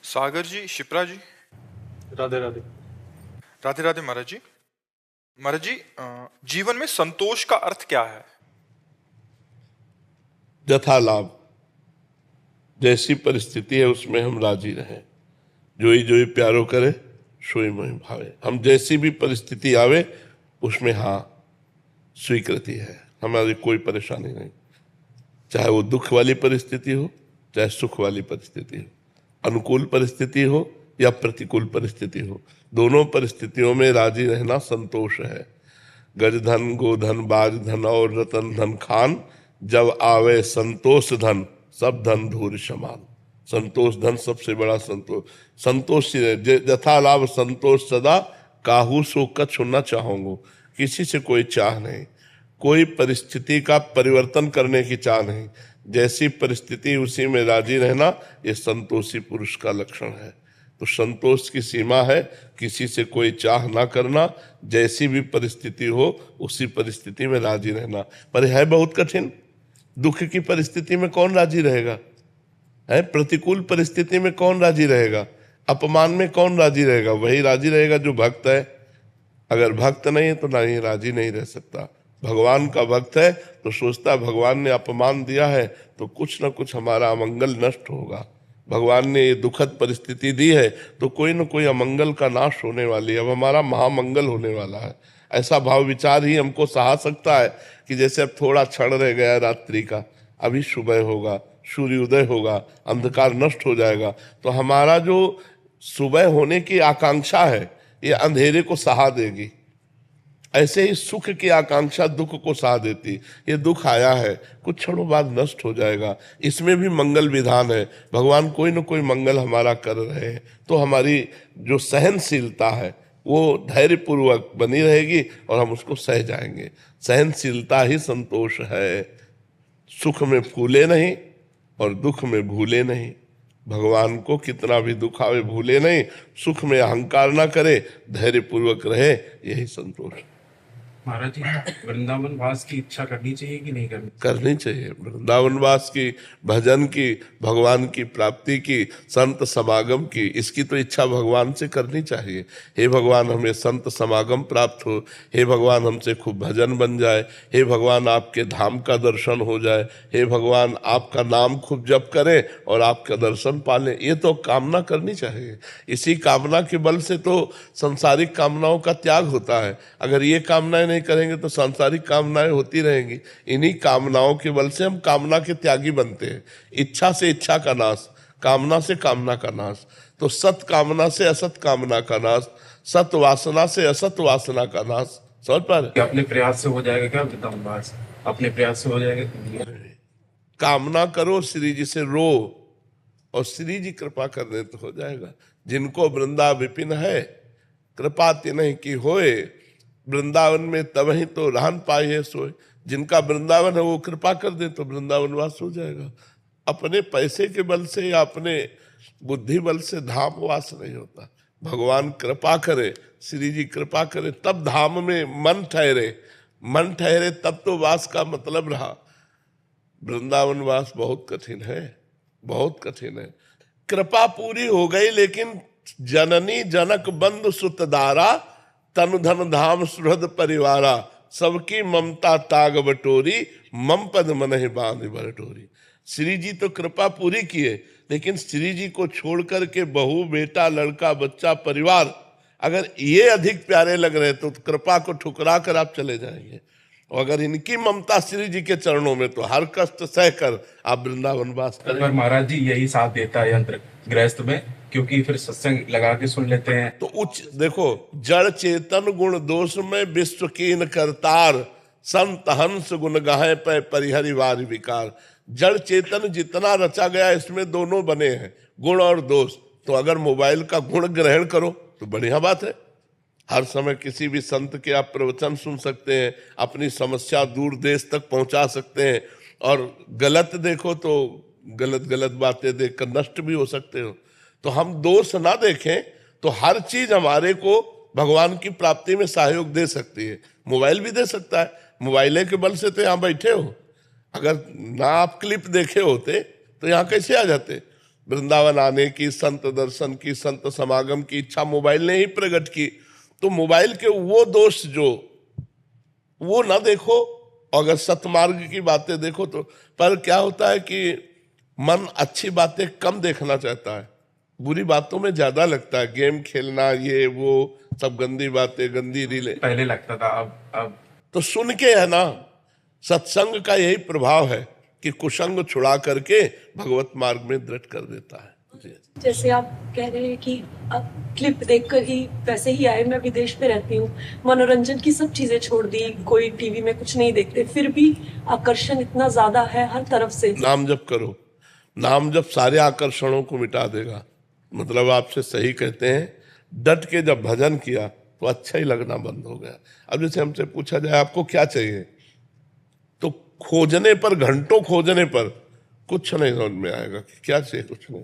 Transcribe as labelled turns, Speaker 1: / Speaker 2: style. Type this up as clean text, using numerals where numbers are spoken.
Speaker 1: सागर जी, शिप्रा जी।
Speaker 2: राधे राधे।
Speaker 1: राधे राधे महाराज जी। महाराज जी, जीवन में संतोष का अर्थ क्या है?
Speaker 3: यथा लाभ, जैसी परिस्थिति है उसमें हम राजी रहें। जो ही प्यारो करे सोई मोहि भावे। हम जैसी भी परिस्थिति आवे उसमें हाँ स्वीकृति है, हमारी कोई परेशानी नहीं। चाहे वो दुख वाली परिस्थिति हो, चाहे सुख वाली परिस्थिति हो, अनुकूल परिस्थिति हो या प्रतिकूल परिस्थिति हो, दोनों परिस्थितियों में राजी रहना संतोष है। गज धन गोधन बाज धन और रतन धन खान, जब आवे संतोष धन सब धन धूर समान। संतोष धन सबसे बड़ा संतोष। संतोष यथा लाभ संतोष सदा, काहू सो कछु न चाहूंगो। किसी से कोई चाह नहीं, कोई परिस्थिति का परिवर्तन करने की चाह नहीं। जैसी परिस्थिति उसी में राजी रहना, ये संतोषी पुरुष का लक्षण है। तो संतोष की सीमा है किसी से कोई चाह ना करना, जैसी भी परिस्थिति हो उसी परिस्थिति में राजी रहना। पर है बहुत कठिन। दुख की परिस्थिति में कौन राजी रहेगा? है प्रतिकूल परिस्थिति में कौन राजी रहेगा? अपमान में कौन राजी रहेगा? वही राजी रहेगा जो भक्त है। अगर भक्त नहीं है तो नहीं, राजी नहीं रह सकता। भगवान का भक्त है तो सोचता भगवान ने अपमान दिया है तो कुछ ना कुछ हमारा अमंगल नष्ट होगा। भगवान ने ये दुखद परिस्थिति दी है तो कोई ना कोई अमंगल का नाश होने वाली है, अब हमारा महामंगल होने वाला है। ऐसा भाव विचार ही हमको सहा सकता है कि जैसे अब थोड़ा क्षण रह गया रात्रि का, अभी सुबह होगा, सूर्योदय होगा, अंधकार नष्ट हो जाएगा। तो हमारा जो सुबह होने की आकांक्षा है ये अंधेरे को सहा देगी। ऐसे ही सुख की आकांक्षा दुख को सहा देती। ये दुख आया है, कुछ क्षणों बाद नष्ट हो जाएगा, इसमें भी मंगल विधान है। भगवान कोई न कोई मंगल हमारा कर रहे हैं, तो हमारी जो सहनशीलता है वो धैर्यपूर्वक बनी रहेगी और हम उसको सह जाएंगे। सहनशीलता ही संतोष है। सुख में फूले नहीं और दुख में भूले नहीं। भगवान को कितना भी दुख आवे भूले नहीं, सुख में अहंकार ना करे, धैर्यपूर्वक रहे, यही संतोष।
Speaker 2: महाराज जी, वृंदावन वास की इच्छा करनी चाहिए कि नहीं
Speaker 3: करनी चाहिए। वृंदावन वास की, भजन की, भगवान की प्राप्ति की, संत समागम की, इसकी तो इच्छा भगवान से करनी चाहिए। हे भगवान हमें संत समागम प्राप्त हो, हे भगवान हमसे खूब भजन बन जाए, हे भगवान आपके धाम का दर्शन हो जाए, हे भगवान आपका नाम खूब जप करें और आपका दर्शन पालें, ये तो कामना करनी चाहिए। इसी कामना के बल से तो सांसारिक कामनाओं का त्याग होता है। अगर ये कामनाएं नहीं करेंगे तो सांसारिक कामनाएं होती रहेंगी। इन्हीं कामनाओं के बल से हम कामना के त्यागी बनते हैं। इच्छा से इच्छा का नाश, कामना से कामना का नाश। तो सत कामना से असत कामना का नाश, सत वासना से असत वासना का नाश। समझ पा रहे?
Speaker 2: अपने प्रयास से हो जाएगा क्या वृंदावन वास? अपने प्रयास से हो जाएगा?
Speaker 3: कामना करो, श्री जी से रो और श्री जी कृपा कर दे तो हो जाएगा। जिनको वृंदा विपिन है, कृपा तिन्हि की होए, वृंदावन में तबहि तो रहन पाए सोए। जिनका वृंदावन है वो कृपा कर दे तो वृंदावन वास हो जाएगा। अपने पैसे के बल से या अपने बुद्धि बल से धाम वास नहीं होता। भगवान कृपा करे, श्री जी कृपा करे, तब धाम में मन ठहरे। मन ठहरे तब तो वास का मतलब रहा। वृंदावन वास बहुत कठिन है, बहुत कठिन है। कृपा पूरी हो गई, लेकिन जननी जनक बंधु सुतदारा, तनु धन धाम सुहृद परिवारा, सबकी ममता ताग बटोरी, मम पद मनहि बांध बरटोरी। श्री जी तो कृपा पूरी किए, लेकिन श्री जी को छोड़ करके बहू, बेटा, लड़का, बच्चा, परिवार अगर ये अधिक प्यारे लग रहे तो कृपा को ठुकरा कर आप चले जाएंगे। और अगर इनकी ममता श्री जी के चरणों में तो हर कष्ट सहकर आप वृंदावन वास करें।
Speaker 2: पर महाराज जी यही साथ देता है यंत्र गृहस्थ में, क्योंकि फिर सत्संग लगा के सुन लेते हैं।
Speaker 3: तो उच्च देखो, जड़ चेतन गुण दोष में विश्व कीन करतार, संत हंस गुण गाहे पे परिहरि वारि विकार। जड़ चेतन जितना रचा गया इसमें दोनों बने हैं, गुण और दोष। तो अगर मोबाइल का गुण ग्रहण करो तो बढ़िया बात है। हर समय किसी भी संत के आप प्रवचन सुन सकते हैं, अपनी समस्या दूर देश तक पहुंचा सकते हैं। और गलत देखो तो गलत गलत बातें देखकर नष्ट भी हो सकते हो। तो हम दोष ना देखें तो हर चीज हमारे को भगवान की प्राप्ति में सहयोग दे सकती है। मोबाइल भी दे सकता है, मोबाइल के बल से तो यहाँ बैठे हो। अगर ना आप क्लिप देखे होते तो यहाँ कैसे आ जाते? वृंदावन आने की, संत दर्शन की, संत समागम की इच्छा मोबाइल ने ही प्रकट की। तो मोबाइल के वो दोष जो वो ना देखो, अगर सतमार्ग की बातें देखो तो। पर क्या होता है कि मन अच्छी बातें कम देखना चाहता है, बुरी बातों में ज्यादा लगता है। गेम खेलना, ये वो सब गंदी बातें, गंदी रीलें
Speaker 2: पहले लगता था, अब
Speaker 3: तो सुन के है ना। सत्संग का यही प्रभाव है कि कुसंग छुड़ा करके भगवत मार्ग में दृढ़ कर देता है। जी।
Speaker 4: जैसे आप कह रहे हैं कि आप क्लिप देखकर ही वैसे ही आए, मैं विदेश में रहती हूँ, मनोरंजन की सब चीजें छोड़ दी, कोई टीवी में कुछ नहीं देखते, फिर भी आकर्षण इतना ज्यादा है हर तरफ से।
Speaker 3: नाम जप करो, नाम जप सारे आकर्षणों को मिटा देगा। मतलब आपसे सही कहते हैं, डट के जब भजन किया तो अच्छा ही लगना बंद हो गया। अब जैसे हमसे पूछा जाए आपको क्या चाहिए, तो खोजने पर, घंटों खोजने पर कुछ नहीं समझ में आएगा कि क्या चाहिए, कुछ नहीं।